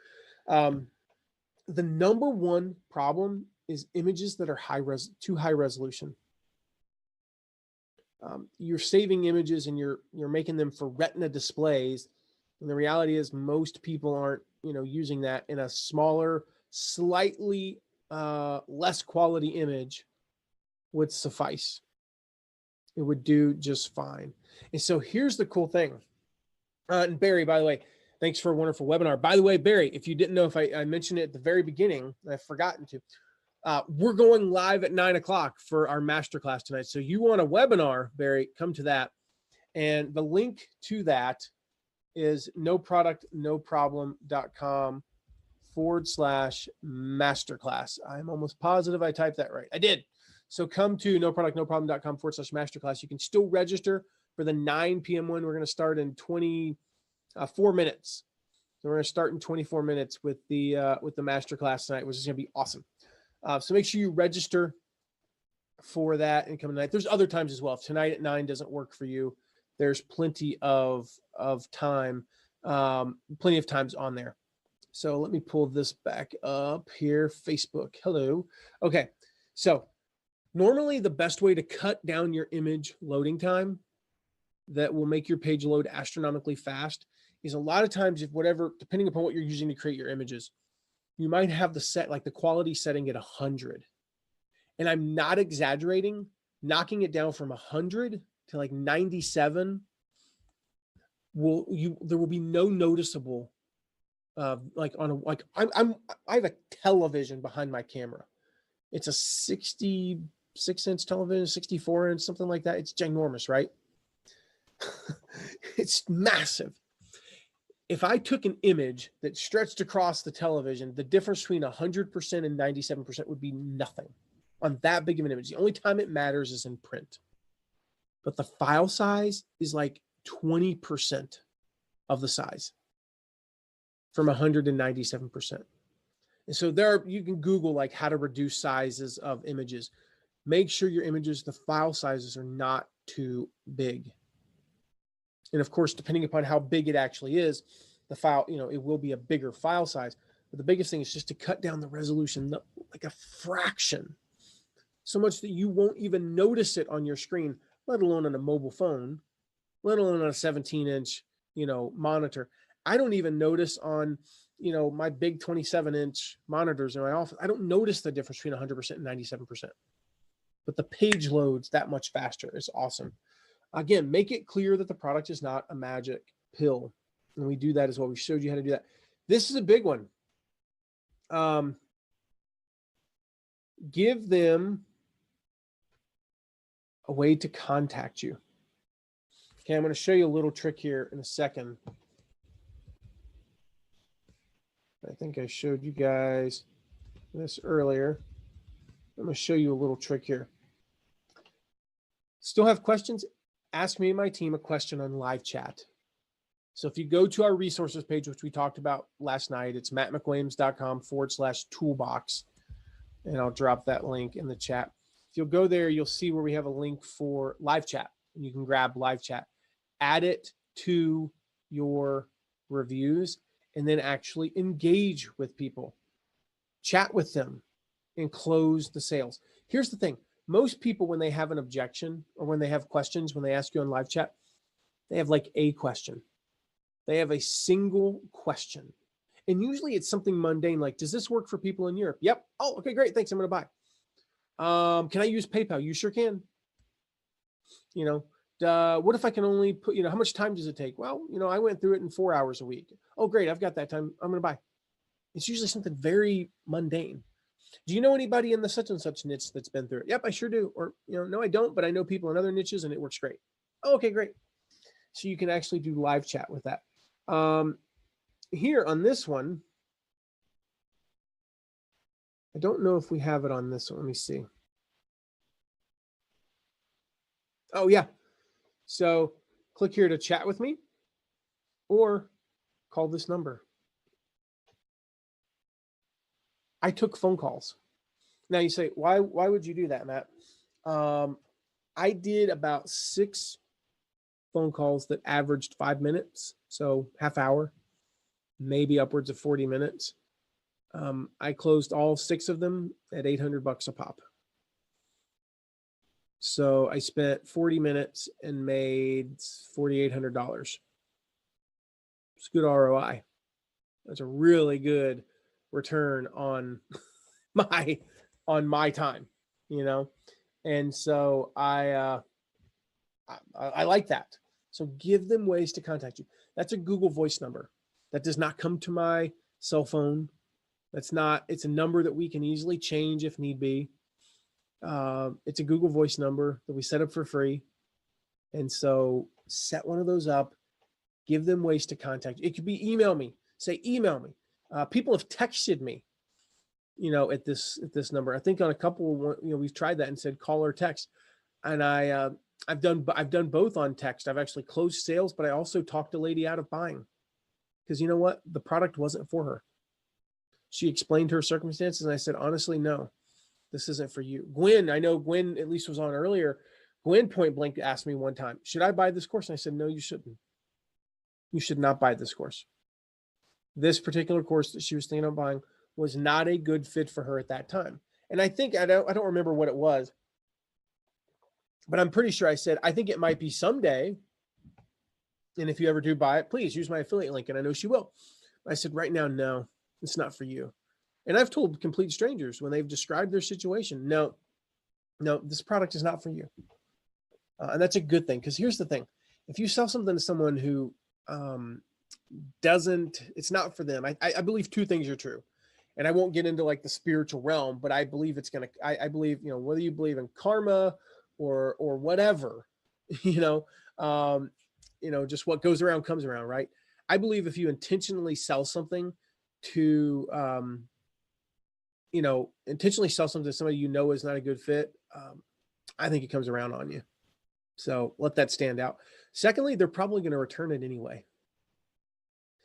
the number one problem is images that are too high resolution. You're saving images and you're making them for retina displays. And the reality is most people aren't, using that. In a smaller, slightly less quality image would suffice. It would do just fine. And so here's the cool thing. And Barry, by the way, thanks for a wonderful webinar. By the way, Barry, if you didn't know, if I mentioned it at the very beginning, I've forgotten to, we're going live at 9 o'clock for our masterclass tonight. So you want a webinar, Barry, come to that. And the link to that is noproductnoproblem.com/masterclass. I'm almost positive I typed that right. I did. So come to noproductnoproblem.com/masterclass. You can still register for the 9 p.m. one. We're going to start in 24 minutes. So we're going to start in 24 minutes with the masterclass tonight, which is going to be awesome. So make sure you register for that and come tonight. There's other times as well. If tonight at 9 doesn't work for you, there's plenty of time, plenty of times on there. So let me pull this back up here. Facebook. Hello. Okay. So normally the best way to cut down your image loading time that will make your page load astronomically fast is a lot of times, if whatever, depending upon what you're using to create your images, you might have the quality setting at 100. And I'm not exaggerating, knocking it down from 100 to like 97 there will be no noticeable I have a television behind my camera. It's a 66-inch television, 64-inch, something like that. It's ginormous, right? It's massive. If I took an image that stretched across the television, the difference between 100% and 97% would be nothing on that big of an image. The only time it matters is in print. But the file size is like 20% of the size from 197%. And so you can Google like how to reduce sizes of images. Make sure your images, the file sizes are not too big. And of course, depending upon how big it actually is, the file, it will be a bigger file size. But the biggest thing is just to cut down the resolution like a fraction, so much that you won't even notice it on your screen, let alone on a mobile phone, let alone on a 17-inch, monitor. I don't even notice on, my big 27-inch monitors in my office. I don't notice the difference between 100% and 97%. But the page loads that much faster. It's awesome. Again, make it clear that the product is not a magic pill. And we do that as well. We showed you how to do that. This is a big one. Give them a way to contact you. Okay, I'm going to show you a little trick here in a second. I think I showed you guys this earlier. I'm going to show you a little trick here. Still have questions? Ask me and my team a question on live chat. So if you go to our resources page, which we talked about last night, it's mattmcwilliams.com/toolbox. And I'll drop that link in the chat. If you'll go there, you'll see where we have a link for live chat. And you can grab live chat, add it to your reviews, and then actually engage with people, chat with them, and close the sales. Here's the thing. Most people, when they have an objection or when they have questions, when they ask you on live chat, they have like a question. They have a single question. And usually it's something mundane like, does this work for people in Europe? Yep. Oh, okay, great. Thanks. I'm going to buy. Can I use PayPal? You sure can. What if I can only put, how much time does it take? Well, I went through it in 4 hours a week. Oh, great. I've got that time. I'm going to buy. It's usually something very mundane. Do you know anybody in the such and such niche that's been through it? Yep, I sure do. Or, no, I don't, but I know people in other niches and it works great. Oh, okay, great. So you can actually do live chat with that. Here on this one, I don't know if we have it on this one. Let me see. Oh, yeah. So click here to chat with me or call this number. I took phone calls. Now you say, why would you do that, Matt? I did about 6 phone calls that averaged 5 minutes. So half hour, maybe upwards of 40 minutes. I closed all 6 of them at $800 a pop. So I spent 40 minutes and made $4,800. It's good ROI. That's a really good return on my time, and so I like that. So give them ways to contact you. That's a Google Voice number that does not come to my cell phone. It's a number that we can easily change if need be. It's a Google Voice number that we set up for free, and so set one of those up. Give them ways to contact you. It could be email me. Say email me. People have texted me, at this number. I think on a couple, we've tried that and said call or text. And I've done both on text. I've actually closed sales, but I also talked a lady out of buying because you know what? The product wasn't for her. She explained her circumstances, and I said, honestly, no. this isn't for you. Gwen, I know Gwen at least was on earlier. Gwen point blank asked me one time, should I buy this course? And I said, no, you shouldn't. You should not buy this course. This particular course that she was thinking of buying was not a good fit for her at that time. And I think, I don't remember what it was, but I'm pretty sure I said, I think it might be someday. And if you ever do buy it, please use my affiliate link. And I know she will. I said, right now, no, it's not for you. And I've told complete strangers when they've described their situation, no, this product is not for you. And that's a good thing. Because here's the thing. If you sell something to someone who it's not for them. I believe two things are true. And I won't get into like the spiritual realm, but I believe it's going to, I believe, whether you believe in karma or whatever, just what goes around comes around, right? I believe if you intentionally sell something to, intentionally sell something to somebody is not a good fit, I think it comes around on you. So let that stand out. Secondly, they're probably going to return it anyway.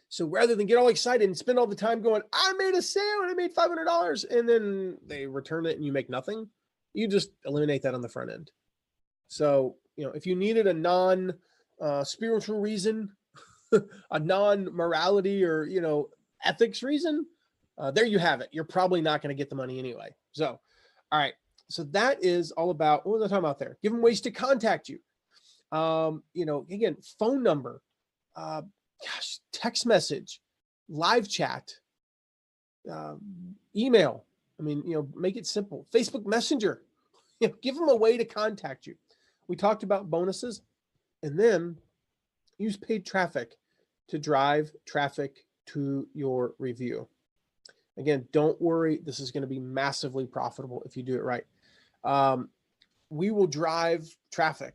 So rather than get all excited and spend all the time going, I made a sale and I made $500 and then they return it and you make nothing, you just eliminate that on the front end. So, if you needed a non-spiritual reason, a non-morality or, ethics reason, there you have it. You're probably not going to get the money anyway. So, all right. So that is all about, what was I talking about there? Give them ways to contact you. Again, phone number, text message, live chat, email. Make it simple. Facebook Messenger, give them a way to contact you. We talked about bonuses, and then use paid traffic to drive traffic to your review. Again, don't worry. This is going to be massively profitable if you do it right. We will drive traffic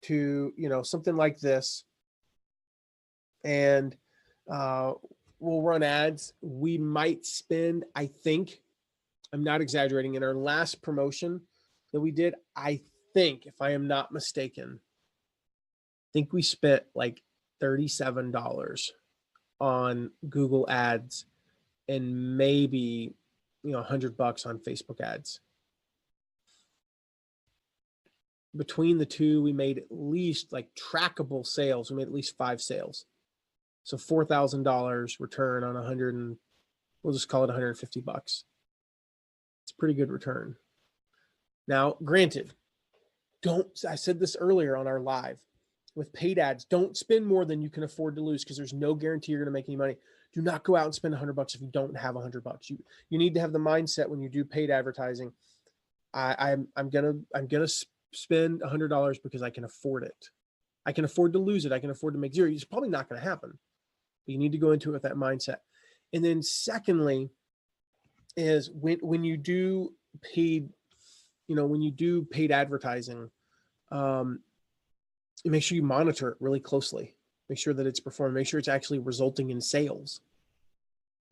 to, something like this, and we'll run ads. We might spend, I think, I'm not exaggerating, in our last promotion that we did, I think, if I am not mistaken, I think we spent like $37 on Google ads and maybe, $100 on Facebook ads. Between the two, we made at least like trackable sales. We made at least 5 sales. So $4,000 return on 100, and we'll just call it $150. It's a pretty good return. Now, granted, I said this earlier on our live, with paid ads, don't spend more than you can afford to lose, because there's no guarantee you're going to make any money. Do not go out and spend $100 if you don't have $100. You need to have the mindset when you do paid advertising. I'm gonna spend $100 because I can afford it. I can afford to lose it. I can afford to make zero. It's probably not going to happen, but you need to go into it with that mindset. And then secondly is when you do paid, paid advertising, make sure you monitor it really closely. Make sure that it's performing. Make sure it's actually resulting in sales.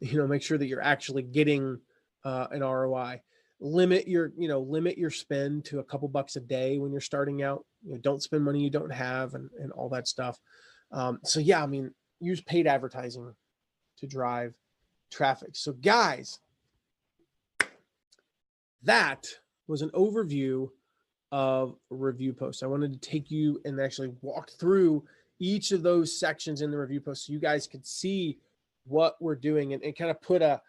Make sure that you're actually getting an ROI. Limit your spend to a couple bucks a day when you're starting out. Don't spend money you don't have and all that stuff. Use paid advertising to drive traffic. So guys, that was an overview of review posts. I wanted to take you and actually walk through each of those sections in the review post so you guys could see what we're doing and kind of it's kind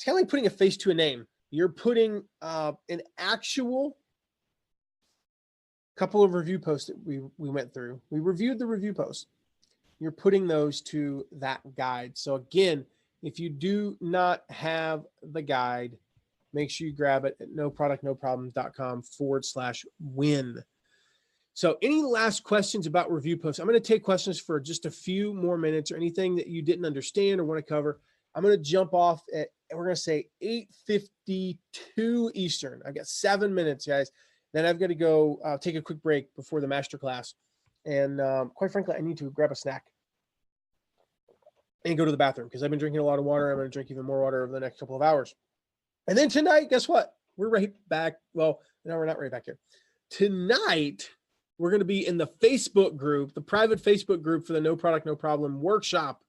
of like putting a face to a name. You're putting an actual couple of review posts that we went through. We reviewed the review posts. You're putting those to that guide. So again, if you do not have the guide, make sure you grab it at noproductnoproblem.com/win. So any last questions about review posts? I'm going to take questions for just a few more minutes, or anything that you didn't understand or want to cover. I'm going to jump off at, we're going to say 8:52 Eastern. I've got 7 minutes, guys. Then I've got to go take a quick break before the masterclass. And quite frankly, I need to grab a snack and go to the bathroom because I've been drinking a lot of water. I'm going to drink even more water over the next couple of hours. And then tonight, guess what? We're right back. Well, no, we're not right back here. Tonight, we're going to be in the Facebook group, the private Facebook group for the No Product, No Problem workshop.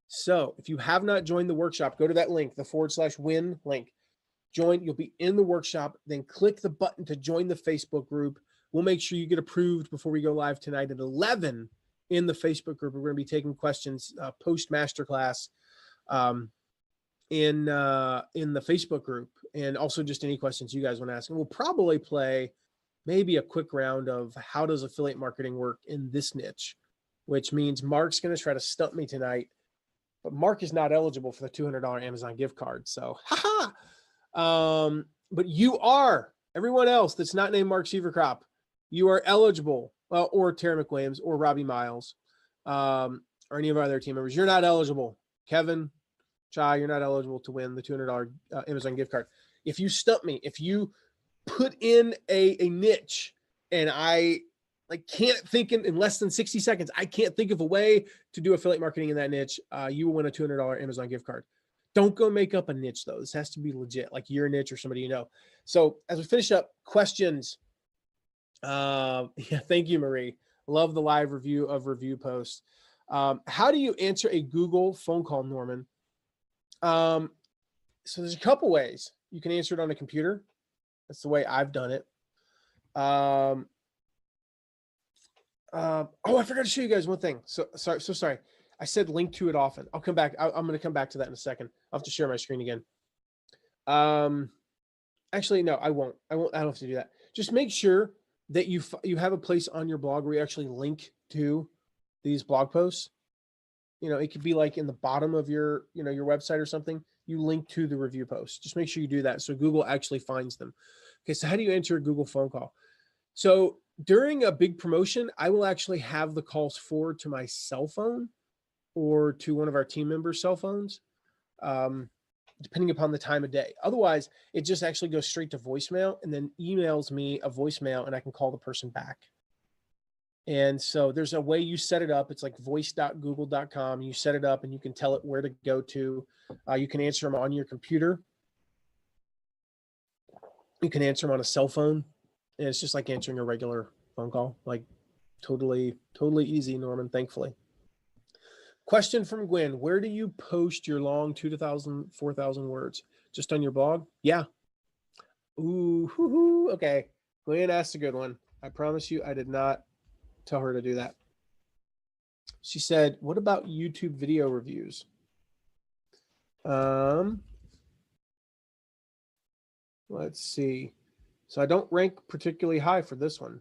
So if you have not joined the workshop, go to that link, the /win link. join. You'll be in the workshop. Then click the button to join the Facebook group. We'll make sure you get approved before we go live tonight at 11 in the Facebook group. We're going to be taking questions post masterclass in the Facebook group, and also just any questions you guys want to ask. And we'll probably play maybe a quick round of how does affiliate marketing work in this niche, which means Mark's going to try to stump me tonight, but Mark is not eligible for the $200 Amazon gift card. So, but you are, everyone else that's not named Mark Seavercrop, you are eligible, or Tara McWilliams or Robbie Miles, or any of our other team members. You're not eligible. Kevin, Chai, you're not eligible to win the $200 Amazon gift card. If you stump me, if you put in a niche and I can't think in less than 60 seconds, I can't think of a way to do affiliate marketing in that niche, you will win a $200 Amazon gift card. Don't go make up a niche though. This has to be legit, like your niche or somebody you know. So as we finish up, questions. Yeah, thank you, Marie. Love the live review of review posts. How do you answer a Google phone call, Norman? So there's a couple ways. You can answer it on a computer. That's the way I've done it. Oh, I forgot to show you guys one thing. So sorry. I said link to it often. I'll come back. I'm going to come back to that in a second. I'll have to share my screen again. Actually, no, I won't. I don't have to do that. Just make sure that you have a place on your blog where you actually link to these blog posts. You know, it could be like in the bottom of your website or something. You link to the review post. Just make sure you do that so Google actually finds them. Okay, so how do you answer a Google phone call? So during a big promotion, I will actually have the calls forward to my cell phone or to one of our team members' cell phones, depending upon the time of day. Otherwise, it just actually goes straight to voicemail and then emails me a voicemail and I can call the person back. And so there's a way you set it up. It's like voice.google.com. You set it up and you can tell it where to go to. You can answer them on your computer. You can answer them on a cell phone. And it's just like answering a regular phone call, like totally easy, Norman, thankfully. Question from Gwen. Where do you post your long 2,000, 4,000 words? Just on your blog? Yeah. Ooh, okay. Gwen asked a good one. I promise you I did not tell her to do that. She said, what about YouTube video reviews? Let's see. So I don't rank particularly high for this one.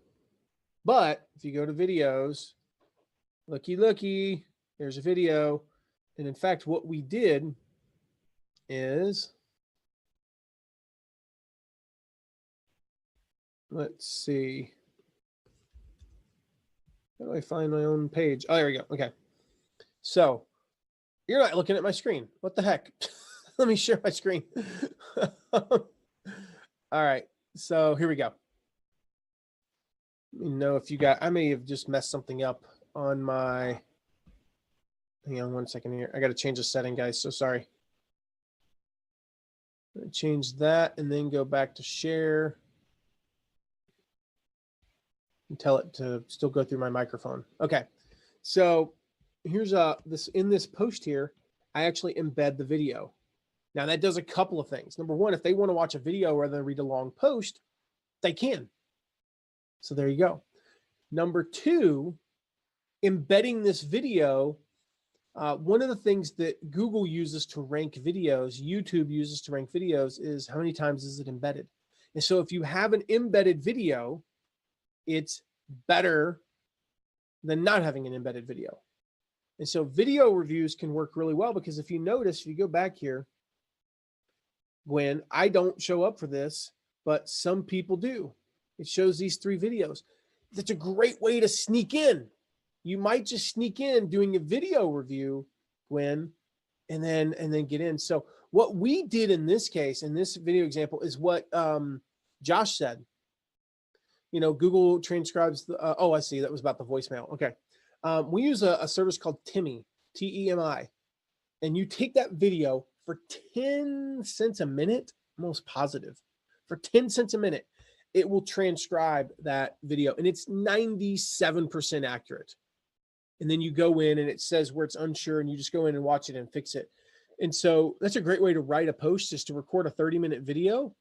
But if you go to videos, looky, there's a video. And in fact, what we did is, let's see. How do I find my own page? Oh, there we go. Okay. So you're not looking at my screen. What the heck? Let me share my screen. All right. So here we go. Let me know if you got, I may have just messed something up on my, hang on one second here. I got to change the setting, guys. So sorry. I'm going to change that and then go back to share. And tell it to still go through my microphone. Okay. So here's in this post here, I actually embed the video. Now that does a couple of things. Number one, if they want to watch a video rather than read a long post, they can. So there you go. Number two, embedding this video. One of the things that Google uses to rank videos, YouTube uses to rank videos, is how many times is it embedded? And so if you have an embedded video, it's better than not having an embedded video. And so video reviews can work really well because if you notice, if you go back here, Gwen, I don't show up for this, but some people do. It shows these 3 videos. That's a great way to sneak in. You might just sneak in doing a video review, Gwen, and then get in. So what we did in this case, in this video example, is what Josh said. You know, Google transcribes the, oh, I see. That was about the voicemail. Okay. We use a service called Temi, T-E-M-I. And you take that video for 10 cents a minute, almost positive. For 10 cents a minute, it will transcribe that video. And it's 97% accurate. And then you go in and it says where it's unsure and you just go in and watch it and fix it. And so that's a great way to write a post, is to record a 30-minute video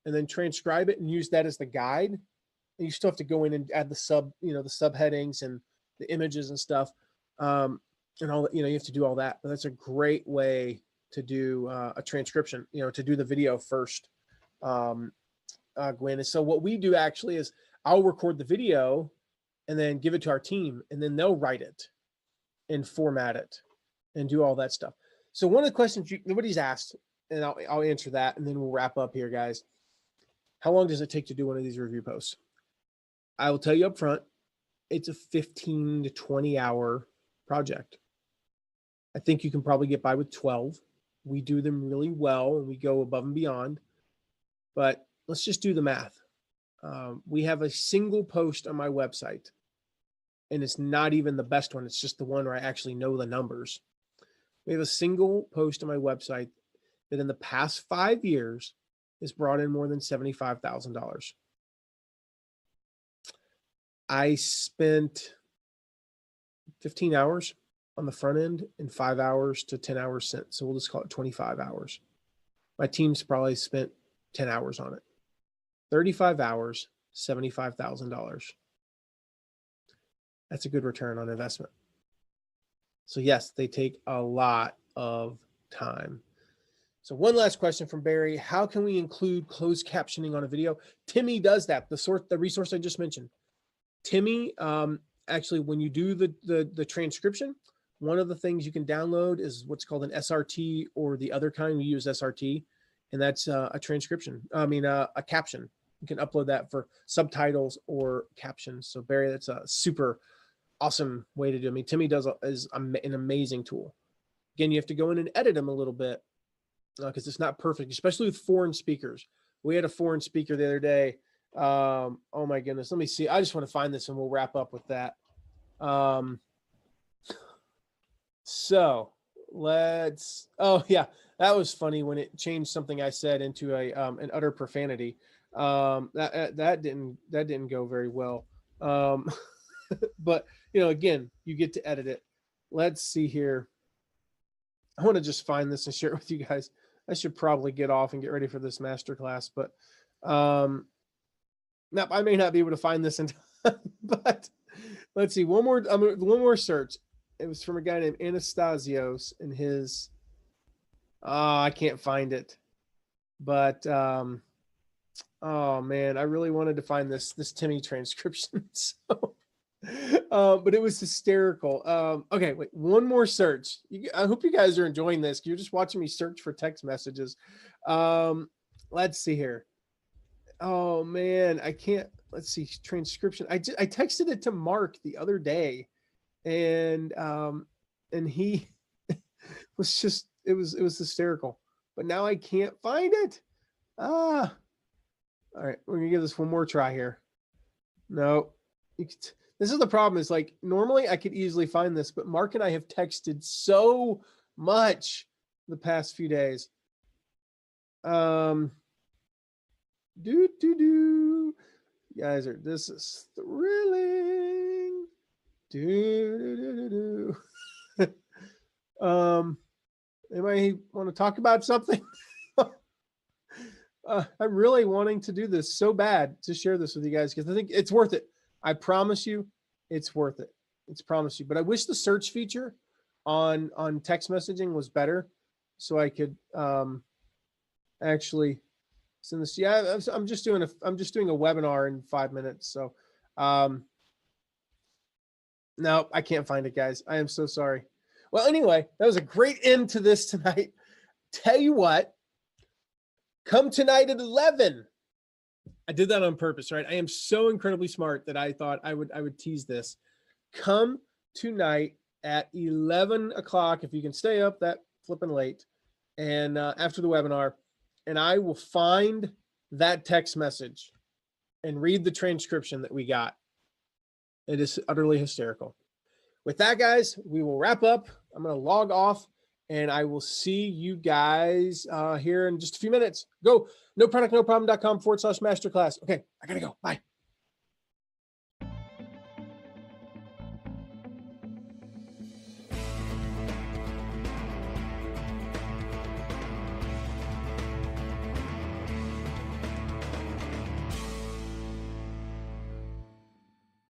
and then transcribe it and use that as the guide. And you still have to go in and add the subheadings and the images and stuff. And all that, you have to do all that, but that's a great way to do a transcription, to do the video first. Gwen. And so what we do actually is I'll record the video and then give it to our team, and then they'll write it and format it and do all that stuff. So one of the questions nobody's asked, and I'll answer that, and then we'll wrap up here, guys. How long does it take to do one of these review posts? I will tell you up front, it's a 15 to 20 hour project. I think you can probably get by with 12. We do them really well and we go above and beyond, but let's just do the math. We have a single post on my website, and it's not even the best one. It's just the one where I actually know the numbers. We have a single post on my website that in the past 5 years has brought in more than $75,000. I spent 15 hours on the front end and 5 hours to 10 hours sent. So we'll just call it 25 hours. My team's probably spent 10 hours on it. 35 hours, $75,000. That's a good return on investment. So yes, they take a lot of time. So one last question from Barry. How can we include closed captioning on a video? Timmy does that. The resource I just mentioned. Timmy, actually, when you do the transcription, one of the things you can download is what's called an SRT, or the other kind we use SRT, and that's a transcription. A caption. You can upload that for subtitles or captions. So Barry, that's a super awesome way to do it. Timmy is an amazing tool. Again, you have to go in and edit them a little bit because it's not perfect, especially with foreign speakers. We had a foreign speaker the other day. Oh my goodness. Let me see. I just want to find this and we'll wrap up with that. Oh yeah, that was funny when it changed something I said into an utter profanity. That didn't go very well. But again, you get to edit it. Let's see here. I want to just find this and share it with you guys. I should probably get off and get ready for this masterclass, but now I may not be able to find this in time, but let's see. One more search. It was from a guy named Anastasios, and his, I can't find it, but, oh man, I really wanted to find this Timmy transcription. So, but it was hysterical. Okay, wait, one more search. I hope you guys are enjoying this. You're just watching me search for text messages. Let's see here. Oh man, I can't. Let's see, transcription. I texted it to Mark the other day, and he was just, it was hysterical. But now I can't find it. All right, we're gonna give this one more try here. No, this is the problem. Is like normally I could easily find this, but Mark and I have texted so much the past few days. Guys, this is thrilling. Anybody want to talk about something? I'm really wanting to do this so bad to share this with you guys because I think it's worth it. I promise you, it's worth it. But I wish the search feature on text messaging was better, so I could actually send this. Yeah, I'm just doing a webinar in 5 minutes. So no, I can't find it, guys. I am so sorry. Well, anyway, that was a great end to this tonight. Tell you what, come tonight at 11. I did that on purpose, right? I am so incredibly smart that I thought I would tease this. Come tonight at 11 o'clock if you can stay up that flipping late, and after the webinar, and I will find that text message and read the transcription that we got. It is utterly hysterical. With that, guys, we will wrap up. I'm going to log off, and I will see you guys here in just a few minutes. Go noproductnoproblem.com/masterclass. Okay, I got to go. Bye.